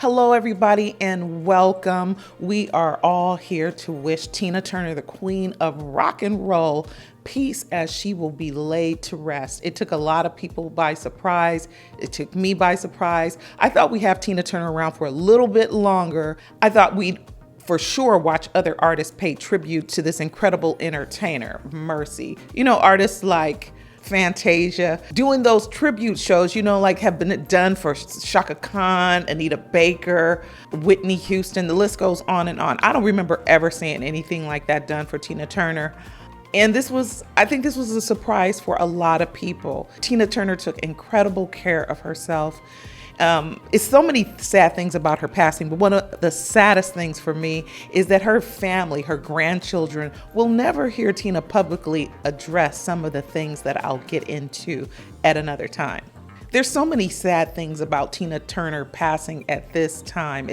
Hello, everybody, and welcome. We are all here to wish Tina Turner, the queen of rock and roll, peace as she will be laid to rest. It took a lot of people by surprise. It took me by surprise. I thought we'd have Tina Turner around for a little bit longer. I thought we'd for sure watch other artists pay tribute to this incredible entertainer, Mercy. You know, artists like Fantasia, doing those tribute shows, like have been done for Shaka Khan, Anita Baker, Whitney Houston, the list goes on and on. I don't remember ever seeing anything like that done for Tina Turner. And I think this was a surprise for a lot of people. Tina Turner took incredible care of herself. It's so many sad things about her passing, but one of the saddest things for me is that her family, her grandchildren, will never hear Tina publicly address some of the things that I'll get into at another time. There's so many sad things about Tina Turner passing at this time.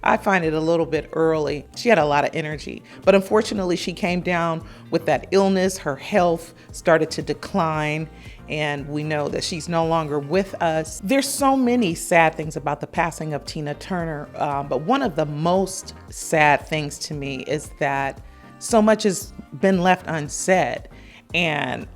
I find it a little bit early. She had a lot of energy, but unfortunately she came down with that illness. Her health started to decline, and we know that she's no longer with us. There's so many sad things about the passing of Tina Turner, but one of the most sad things to me is that so much has been left unsaid. And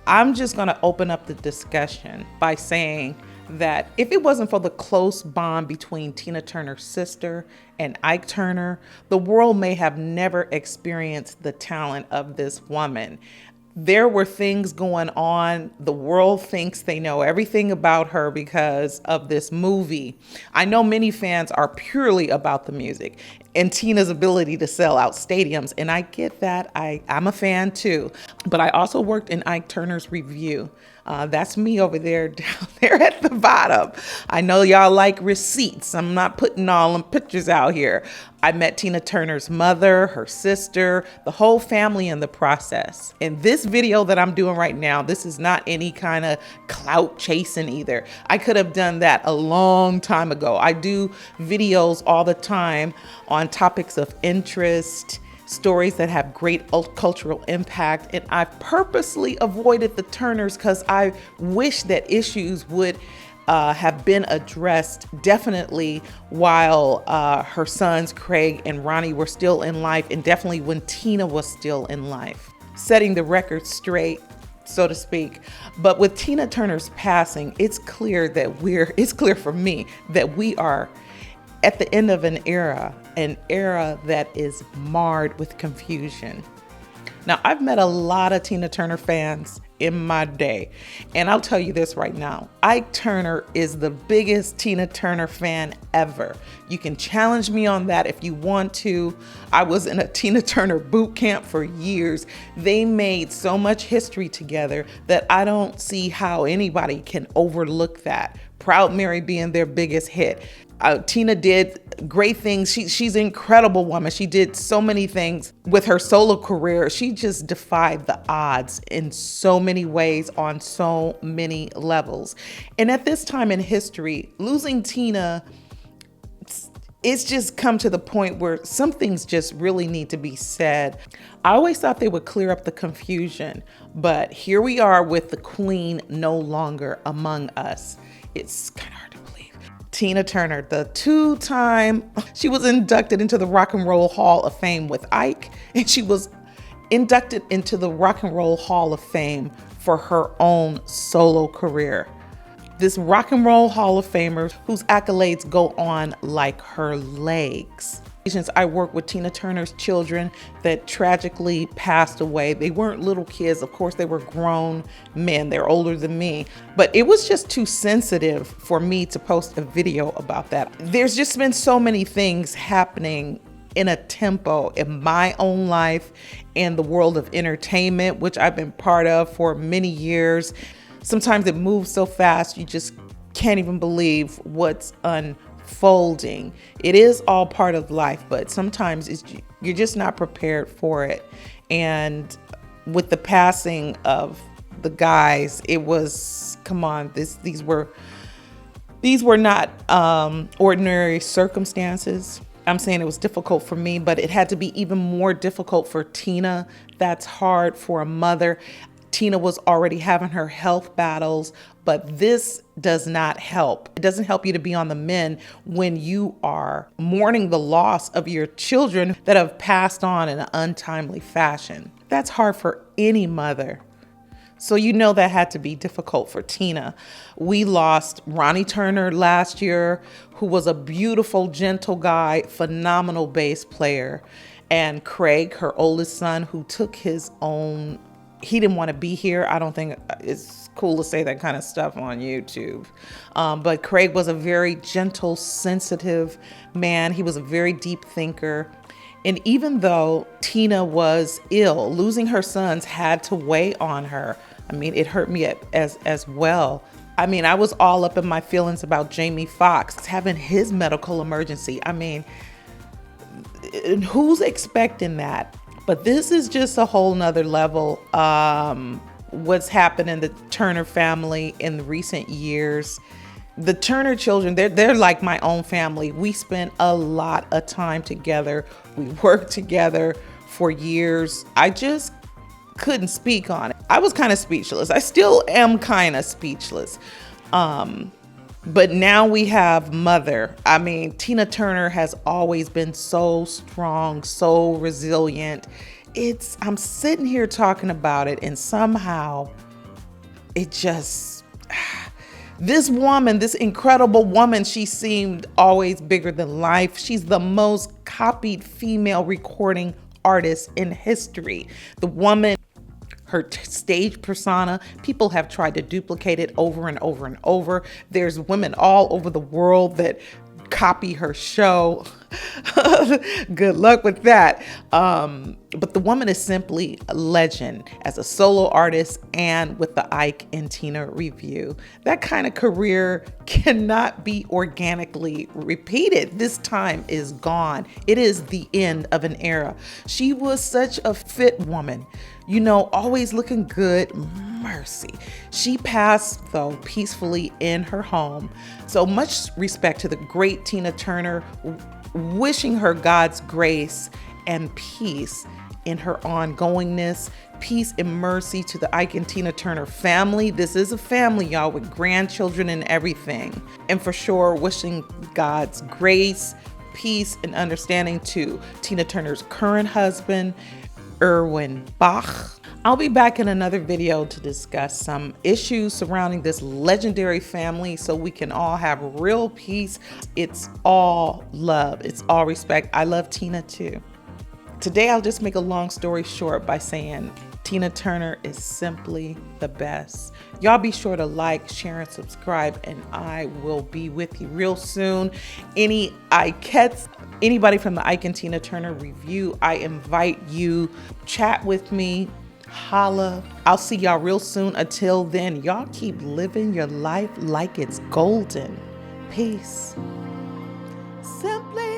I'm just gonna open up the discussion by saying that if it wasn't for the close bond between Tina Turner's sister and Ike Turner, the world may have never experienced the talent of this woman. There were things going on. The world thinks they know everything about her because of this movie. I know many fans are purely about the music and Tina's ability to sell out stadiums, and I get that. I'm a fan too, but I also worked in Ike Turner's review. That's me over there, down there at the bottom. I know y'all like receipts. I'm not putting all them pictures out here. I met Tina Turner's mother, her sister, the whole family in the process. And this video that I'm doing right now, this is not any kind of clout chasing either. I could have done that a long time ago. I do videos all the time on topics of interest, stories that have great cultural impact, and I purposely avoided the Turners because I wish that issues would have been addressed definitely while her sons Craig and Ronnie were still in life, and definitely when Tina was still in life, setting the record straight, so to speak. But with Tina Turner's passing, it's clear for me that we are at the end of an era that is marred with confusion. Now, I've met a lot of Tina Turner fans in my day, and I'll tell you this right now. Ike Turner is the biggest Tina Turner fan ever. You can challenge me on that if you want to. I was in a Tina Turner boot camp for years. They made so much history together that I don't see how anybody can overlook that. Proud Mary being their biggest hit. Tina did great things. She's an incredible woman. She did so many things with her solo career. She just defied the odds in so many ways on so many levels. And at this time in history, losing Tina, it's just come to the point where some things just really need to be said. I always thought they would clear up the confusion, but here we are with the queen no longer among us. It's kind of hard to believe. Tina Turner, the she was inducted into the Rock and Roll Hall of Fame with Ike, and she was inducted into the Rock and Roll Hall of Fame for her own solo career. This Rock and Roll Hall of Famer whose accolades go on like her legs. I worked with Tina Turner's children that tragically passed away. They weren't little kids. Of course, they were grown men. They're older than me. But it was just too sensitive for me to post a video about that. There's just been so many things happening in a tempo in my own life and the world of entertainment, which I've been part of for many years. Sometimes it moves so fast, you just can't even believe what's unfolding. It is all part of life, but sometimes you're just not prepared for it. And with the passing of the guys, it was, come on, these were not ordinary circumstances. I'm saying it was difficult for me, but it had to be even more difficult for Tina. That's hard for a mother. Tina was already having her health battles, but this does not help. It doesn't help you to be on the mend when you are mourning the loss of your children that have passed on in an untimely fashion. That's hard for any mother. So you know that had to be difficult for Tina. We lost Ronnie Turner last year, who was a beautiful, gentle guy, phenomenal bass player. And Craig, her oldest son, who took his own, he didn't want to be here. I don't think it's cool to say that kind of stuff on YouTube. But Craig was a very gentle, sensitive man. He was a very deep thinker. And even though Tina was ill, losing her sons had to weigh on her. I mean, it hurt me as well. I mean, I was all up in my feelings about Jamie Foxx having his medical emergency. I mean, who's expecting that? But this is just a whole nother level. What's happened in the Turner family in the recent years. The Turner children, they're like my own family. We spent a lot of time together. We worked together for years. I just couldn't speak on it. I was kind of speechless. I still am kind of speechless. But now we have Mother. I mean, Tina Turner has always been so strong, so resilient. I'm sitting here talking about it, and somehow it just, this woman, this incredible woman, she seemed always bigger than life. She's the most copied female recording artist in history. The woman, her stage persona, people have tried to duplicate it over and over and over. There's women all over the world that copy her show. Good luck with that. But the woman is simply a legend as a solo artist and with the Ike and Tina Review. That kind of career cannot be organically repeated. This time is gone. It is the end of an era. She was such a fit woman, you know, always looking good. Mercy. She passed, though, peacefully in her home. So much respect to the great Tina Turner, wishing her God's grace and peace in her ongoingness. Peace and mercy to the Ike and Tina Turner family. This is a family, y'all, with grandchildren and everything. And for sure, wishing God's grace, peace, and understanding to Tina Turner's current husband, Erwin Bach. I'll be back in another video to discuss some issues surrounding this legendary family so we can all have real peace. It's all love. It's all respect. I love Tina too. Today, I'll just make a long story short by saying Tina Turner is simply the best. Y'all be sure to like, share, and subscribe, and I will be with you real soon. Any Ikettes, anybody from the Ike and Tina Turner Review, I invite you, chat with me, holla. I'll see y'all real soon. Until then, y'all keep living your life like it's golden. Peace. Simply